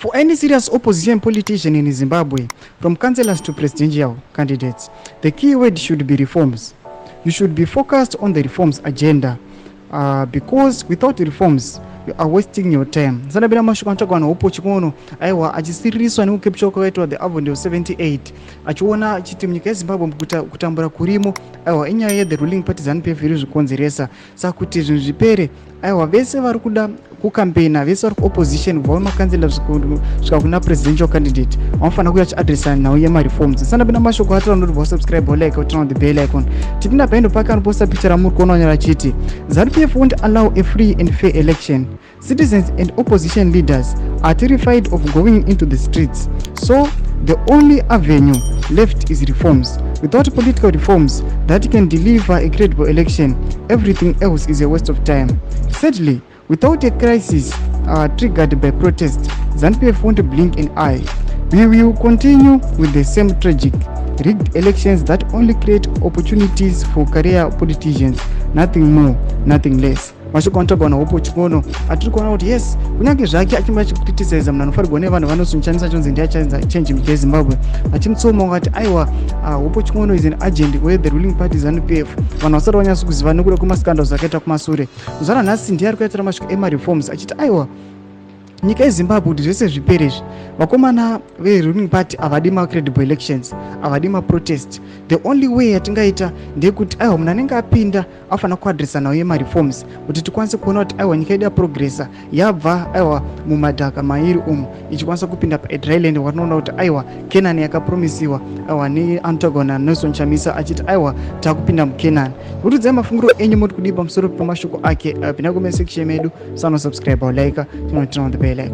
For any serious opposition politician in Zimbabwe, from councillors to presidential candidates, the key word should be reforms. You should be focused on the reforms agenda, because without reforms, you are wasting your time. Zanabina mashuka ntagwana upo chikono aiwa achisiriswa ni ukepcho kwaitwa the Avenue 78 achiona chitimnyika Zimbabwe kutambura kurimo aiwa inyaya ye the ruling party ZANU-PF iri zvikonzeresa sakuti zvinhu zvipere aiwa vese vari kuda kukampena vese vari opposition vaona makanzela svika kuna presidential candidate vanofana kuya chiadresana nawo yemareforms. Sanabina mashoko atira noti subscribe like turn on the bell icon tipinda paendo paka anoposta picture muri kuona nyara chiti ZANU-PF won't allow a free and fair election. Citizens and opposition leaders are terrified of going into the streets, so the only avenue left is reforms. Without political reforms that can deliver a credible election, everything else is a waste of time. Sadly, without a crisis triggered by protest, ZANU-PF won't blink an eye. We will continue with the same tragic, rigged elections that only create opportunities for career politicians, nothing more, nothing less. Mashoko antagwana upo chikono atiri kuona kuti yes kunyange zvake achimba chikriticize munhu anofarigwa nevanhu vanosunchanisha chonzi ndiye change munyika yeZimbabwe achimutsoma ungati aiwa upo chikono is an agent where the ruling party ZANU-PF vanhu vasati vanyatsa kuziva nekuda kwemaskandals akaita kumasure kuzvara nhasi ndiye ari kuitira mashoko emareforms achiti aiwa nyika yeZimbabwe kuti zvese zvipere izvi vakomana veruling party havadi macredible elections, havadi maprotest. The only way yatingaita ndeyekuti aiwa munhu anenge apinda afana kuadresa nawo yemareforms kuti tikwanise kuona kuti aiwa nyika yedu yaprogressa yabva aiwa mumadhaka mairi umu ichikwanisa kupinda paedry island watinoona kuti aiwa Canaan yakapromisiwa aiwa neAntagona Nelson Chamisa achiti aiwa takupinda muCanaan. Kutidzai mafungiro enyu moti kudii pamusoro pemashoko ake pinda comment section medu, subscribe or like, turn on the bell icon.